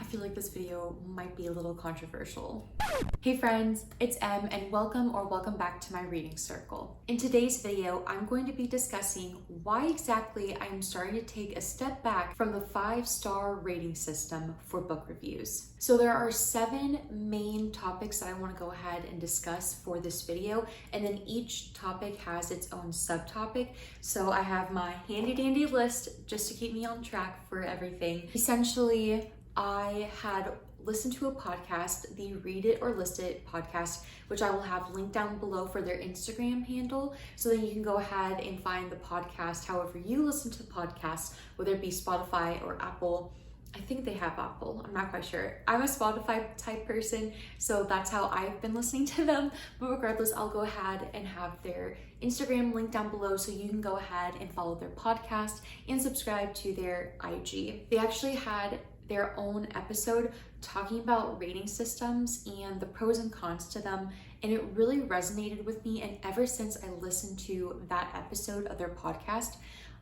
feel like this video might be a little controversial. Hey friends, it's Em and welcome back to my reading circle. In today's video, I'm going to be discussing why exactly I'm starting to take a step back from the 5-star rating system for book reviews. So there are 7 main topics that I want to go ahead and discuss for this video, and then each topic has its own subtopic. So I have my handy dandy list just to keep me on track for everything. Essentially, I had listened to a podcast, the Read It or List It podcast, which I will have linked down below for their Instagram handle. So then you can go ahead and find the podcast however you listen to podcasts, whether it be Spotify or Apple. I think they have Apple, I'm not quite sure. I'm a Spotify type person, so that's how I've been listening to them. But regardless, I'll go ahead and have their Instagram linked down below so you can go ahead and follow their podcast and subscribe to their IG. They actually had their own episode talking about rating systems and the pros and cons to them, and it really resonated with me. And ever since I listened to that episode of their podcast,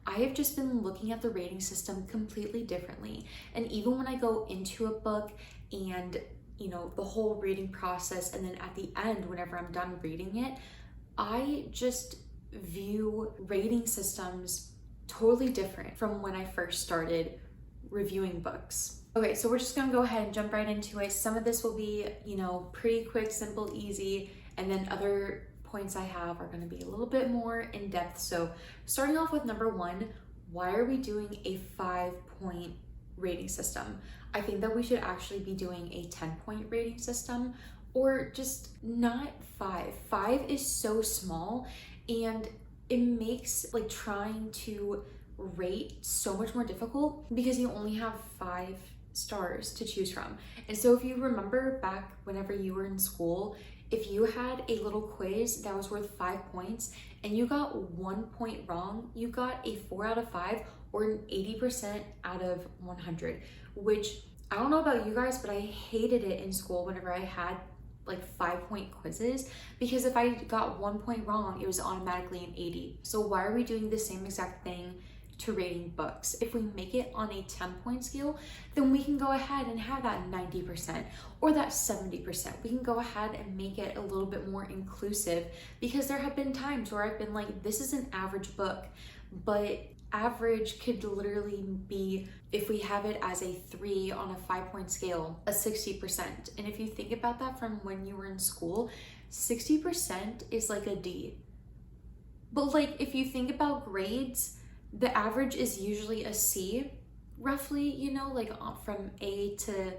I have just been looking at the rating system completely differently. And even when I go into a book and, the whole reading process, and then at the end, whenever I'm done reading it, I just view rating systems totally different from when I first started reviewing books. Okay, so we're just gonna go ahead and jump right into it. Some of this will be, pretty quick, simple, easy, and then other points I have are gonna be a little bit more in depth. So starting off with number 1, why are we doing a 5-point rating system? I think that we should actually be doing a 10-point rating system, or just not 5. 5 is so small, and it makes trying to rate so much more difficult because you only have 5 stars to choose from. And so if you remember back whenever you were in school, if you had a little quiz that was worth 5 points and you got 1 point wrong, you got a 4 out of 5 or an 80% out of 100, which I don't know about you guys, but I hated it in school whenever I had 5-point quizzes, because if I got 1 point wrong, it was automatically an 80. So why are we doing the same exact thing to rating books? If we make it on a 10-point scale, then we can go ahead and have that 90% or that 70%. We can go ahead and make it a little bit more inclusive, because there have been times where I've been like, this is an average book, but average could literally be, if we have it as a 3 on a 5-point scale, a 60%. And if you think about that from when you were in school, 60% is like a D. But if you think about grades, the average is usually a C, roughly, from A to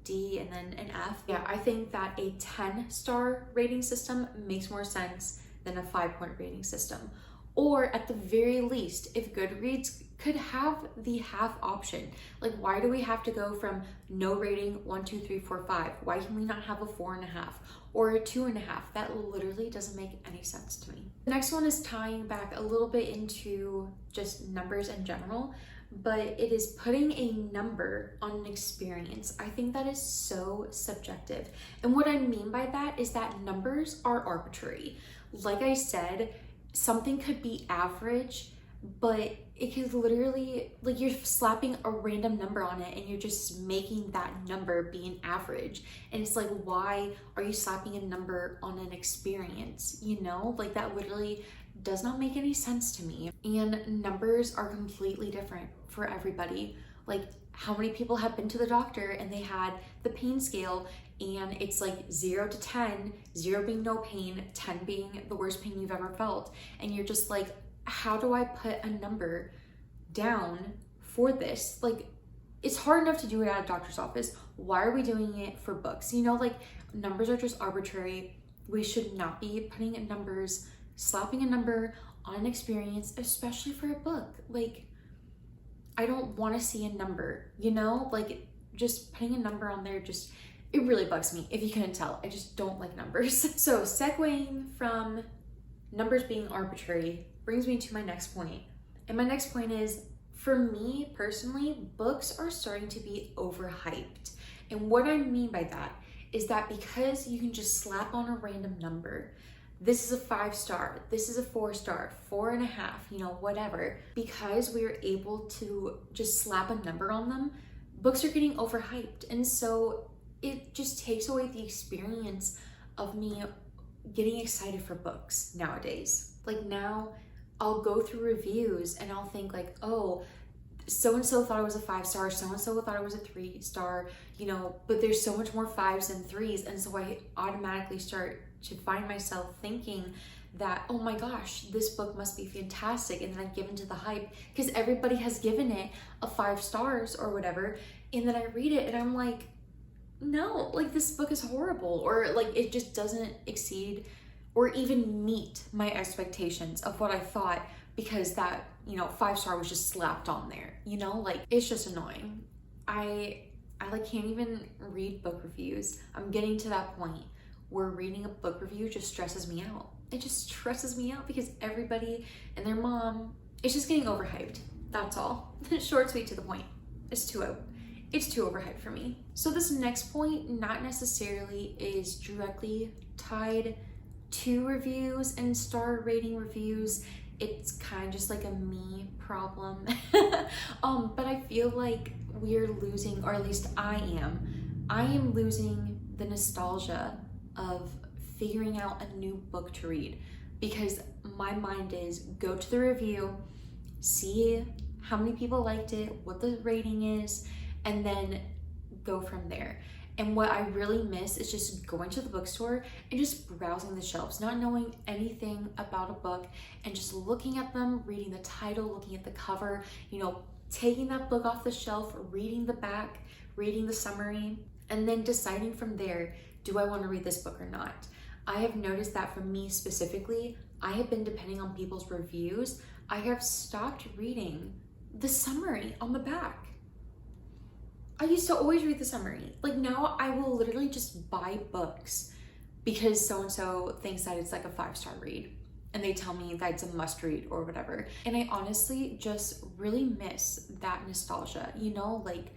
D and then an F. Yeah, I think that a 10-star rating system makes more sense than a 5-point rating system. Or at the very least, if Goodreads could have the half option. Why do we have to go from no rating 1, 2, 3, 4, 5? Why can we not have a 4.5 or a 2.5? That literally doesn't make any sense to me. The next one is tying back a little bit into just numbers in general, but it is putting a number on an experience. I think that is so subjective. And what I mean by that is that numbers are arbitrary. Like I said, something could be average, but it could literally, you're slapping a random number on it and you're just making that number be an average. And it's why are you slapping a number on an experience? That literally does not make any sense to me. And numbers are completely different for everybody. How many people have been to the doctor and they had the pain scale, and it's 0 to 10, 0 being no pain, 10 being the worst pain you've ever felt. And you're just how do I put a number down for this? It's hard enough to do it at a doctor's office. Why are we doing it for books? Numbers are just arbitrary. We should not be putting numbers, slapping a number on an experience, especially for a book. I don't want to see a number, just putting a number on there, it really bugs me. If you couldn't tell, I just don't like numbers. So segueing from numbers being arbitrary brings me to my next point. And my next point is, for me personally, books are starting to be overhyped. And what I mean by that is that because you can just slap on a random number, this is a 5-star, this is a 4-star, 4.5, whatever, because we are able to just slap a number on them, books are getting overhyped. And so it just takes away the experience of me getting excited for books nowadays. Like now I'll go through reviews and I'll think like, oh, so-and-so thought it was a 5-star, so-and-so thought it was a 3-star, you know, but there's so much more 5s than 3s. And so I automatically start to find myself thinking that, oh my gosh, this book must be fantastic. And then I give into the hype because everybody has given it a 5 stars or whatever. And then I read it and I'm like, no, like this book is horrible, or like it just doesn't exceed or even meet my expectations of what I thought, because that, you know, 5-star was just slapped on there, you know, like it's just annoying. I like can't even read book reviews. I'm getting to that point where reading a book review just stresses me out. It just stresses me out because everybody and their mom, it's just getting overhyped. That's all. Short, sweet, to the point. It's too overhyped for me. So this next point not necessarily is directly tied to reviews and star rating reviews. It's kind of just like a me problem. But I feel like we're losing, or at least I am losing the nostalgia of figuring out a new book to read, because my mind is go to the review, see how many people liked it, what the rating is, and then go from there. And what I really miss is just going to the bookstore and just browsing the shelves, not knowing anything about a book and just looking at them, reading the title, looking at the cover, you know, taking that book off the shelf, reading the back, reading the summary, and then deciding from there, do I want to read this book or not? I have noticed that for me specifically, I have been depending on people's reviews. I have stopped reading the summary on the back. I used to always read the summary. Like now I will literally just buy books because so-and-so thinks that it's like a 5-star read and they tell me that it's a must read or whatever. And I honestly just really miss that nostalgia, you know, like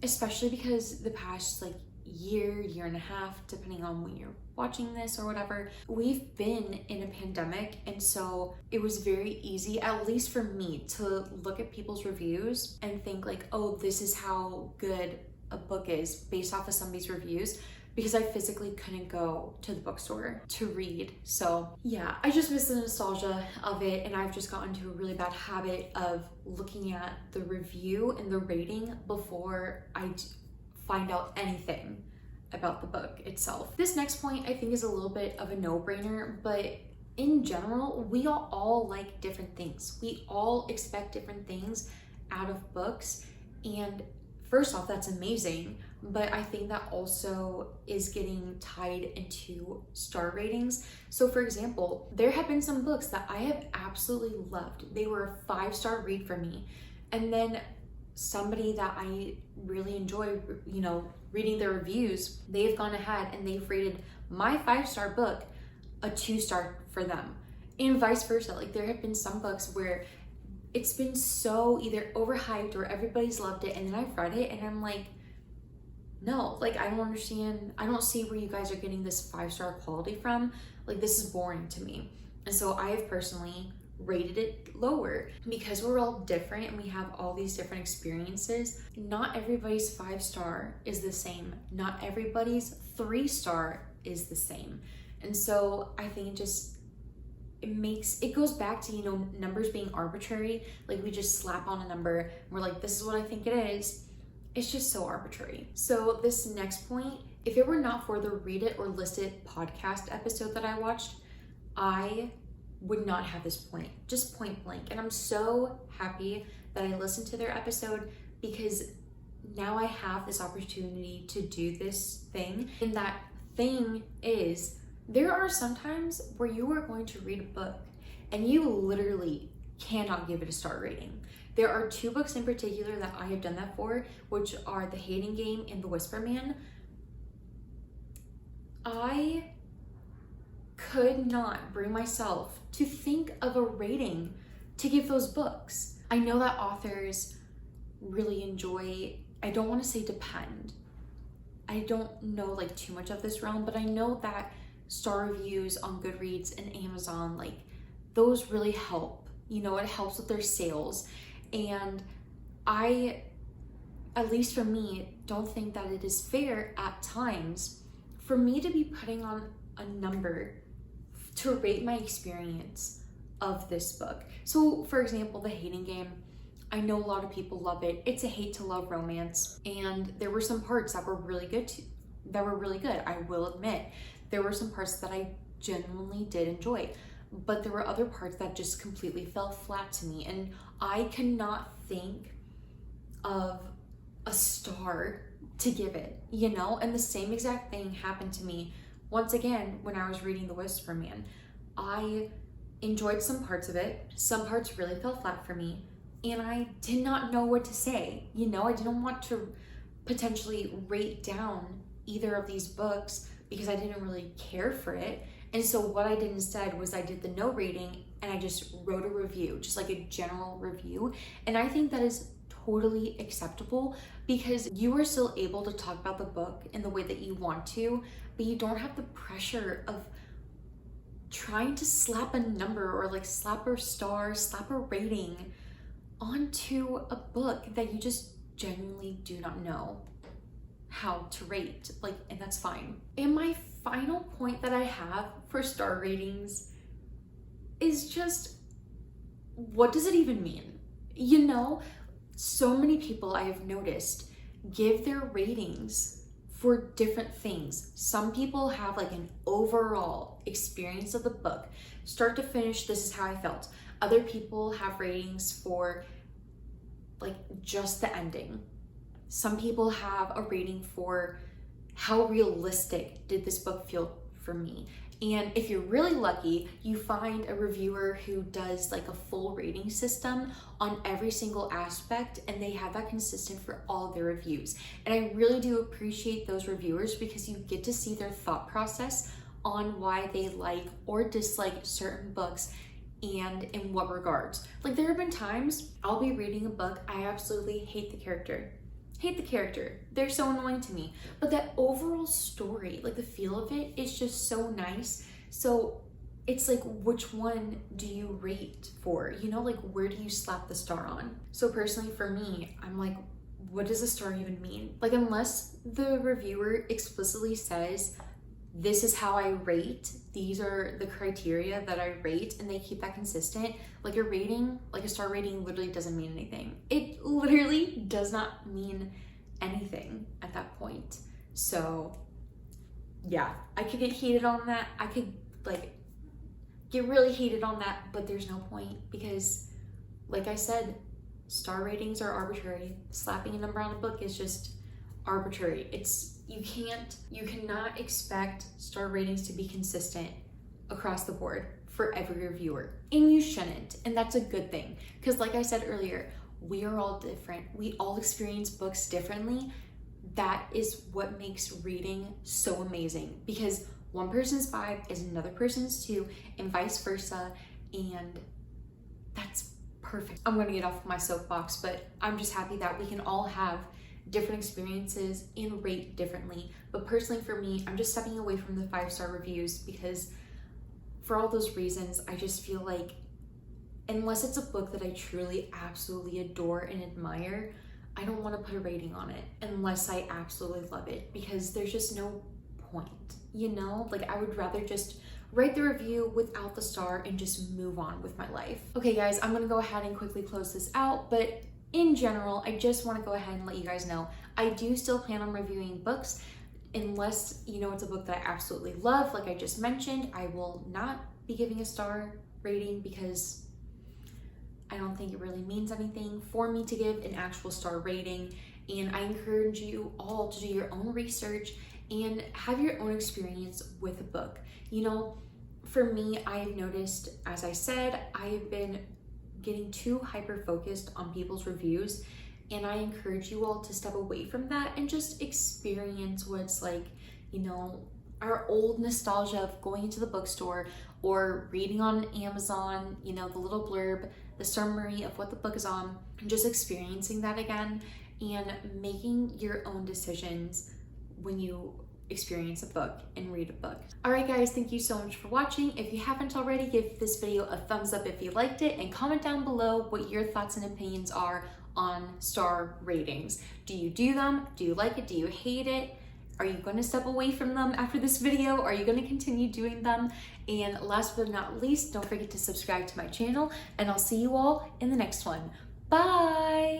especially because the past like year and a half, depending on when you're watching this or whatever, we've been in a pandemic. And so it was very easy, at least for me, to look at people's reviews and think like, oh, this is how good a book is based off of somebody's reviews, because I physically couldn't go to the bookstore to read. So yeah, I just miss the nostalgia of it. And I've just gotten into a really bad habit of looking at the review and the rating before I find out anything about the book itself. This next point I think is a little bit of a no-brainer, but in general, we all like different things. We all expect different things out of books. And first off, that's amazing, but I think that also is getting tied into star ratings. So for example, there have been some books that I have absolutely loved. They were a 5-star read for me. And then somebody that I really enjoy, you know, reading their reviews, they've gone ahead and they've rated my 5-star book a 2-star for them, and vice versa. Like there have been some books where it's been so either overhyped or everybody's loved it, and then I've read it and I'm like, no, like I don't understand. I don't see where you guys are getting this 5-star quality from. Like this is boring to me. And so I have personally rated it lower because we're all different and we have all these different experiences. Not everybody's 5-star is the same. Not everybody's 3-star is the same. And so I think it goes back to, you know, numbers being arbitrary. Like we just slap on a number and we're like, this is what I think it is. It's just so arbitrary. So this next point, if it were not for the Read It or List It podcast episode that I watched, I would not have this point, just point blank. And I'm so happy that I listened to their episode, because now I have this opportunity to do this thing. And that thing is, there are some times where you are going to read a book and you literally cannot give it a star rating. There are 2 books in particular that I have done that for, which are The Hating Game and The Whisper Man. I could not bring myself to think of a rating to give those books. I know that authors really enjoy, I don't want to say depend. I don't know like too much of this realm, but I know that star reviews on Goodreads and Amazon, like those really help. You know, it helps with their sales. And I at least for me, don't think that it is fair at times for me to be putting on a number to rate my experience of this book. So for example, The Hating Game, I know a lot of people love it. It's a hate to love romance, and there were some parts that were really good I will admit. There were some parts that I genuinely did enjoy, but there were other parts that just completely fell flat to me, and I cannot think of a star to give it, you know? And the same exact thing happened to me once again when I was reading The Whisper Man. I enjoyed some parts of it, some parts really fell flat for me, and I did not know what to say. You know, I didn't want to potentially rate down either of these books because I didn't really care for it. And so what I did instead was I did the no rating and I just wrote a review, just like a general review. And I think that is totally acceptable because you are still able to talk about the book in the way that you want to, but you don't have the pressure of trying to slap a number or like slap a star, slap a rating onto a book that you just genuinely do not know how to rate, like, and that's fine. And my final point that I have for star ratings is just, what does it even mean? You know, so many people I have noticed give their ratings for different things. Some people have like an overall experience of the book, start to finish, this is how I felt. Other people have ratings for like just the ending. Some people have a rating for how realistic did this book feel for me. And if you're really lucky, you find a reviewer who does like a full rating system on every single aspect, and they have that consistent for all of their reviews. And I really do appreciate those reviewers because you get to see their thought process on why they like or dislike certain books and in what regards. Like, there have been times I'll be reading a book, I absolutely hate the character. They're so annoying to me. But that overall story, like the feel of it is just so nice. So it's like, which one do you rate for? You know, like, where do you slap the star on? So personally for me, I'm like, what does a star even mean? Like, unless the reviewer explicitly says, this is how I rate, these are the criteria that I rate, and they keep that consistent, like a rating, like a star rating literally doesn't mean anything. It literally does not mean anything at that point. So yeah, I could get heated on that. I could like get really heated on that, but there's no point because, like I said, star ratings are arbitrary. Slapping a number on a book is just arbitrary. You cannot expect star ratings to be consistent across the board for every reviewer, and you shouldn't, and that's a good thing because, like I said earlier, we are all different. We all experience books differently. That is what makes reading so amazing, because one person's vibe is another person's too, and vice versa, and that's perfect. I'm gonna get off my soapbox, but I'm just happy that we can all have different experiences and rate differently. But personally for me, I'm just stepping away from the 5-star reviews because for all those reasons, I just feel like unless it's a book that I truly absolutely adore and admire, I don't want to put a rating on it unless I absolutely love it, because there's just no point, you know? Like, I would rather just write the review without the star and just move on with my life. Okay guys, I'm gonna go ahead and quickly close this out, but in general, I just want to go ahead and let you guys know I do still plan on reviewing books, unless, you know, it's a book that I absolutely love. Like I just mentioned, I will not be giving a star rating because I don't think it really means anything for me to give an actual star rating. And I encourage you all to do your own research and have your own experience with a book. You know, for me, I've noticed, as I said, I've been getting too hyper focused on people's reviews, and I encourage you all to step away from that and just experience what it's like, you know, our old nostalgia of going into the bookstore or reading on Amazon, you know, the little blurb, the summary of what the book is on, and just experiencing that again and making your own decisions when you experience a book and read a book. All right guys, thank you so much for watching. If you haven't already, give this video a thumbs up if you liked it, and comment down below what your thoughts and opinions are on star ratings. Do you do them? Do you like it? Do you hate it? Are you going to step away from them after this video? Are you going to continue doing them? And last but not least, don't forget to subscribe to my channel, and I'll see you all in the next one. Bye!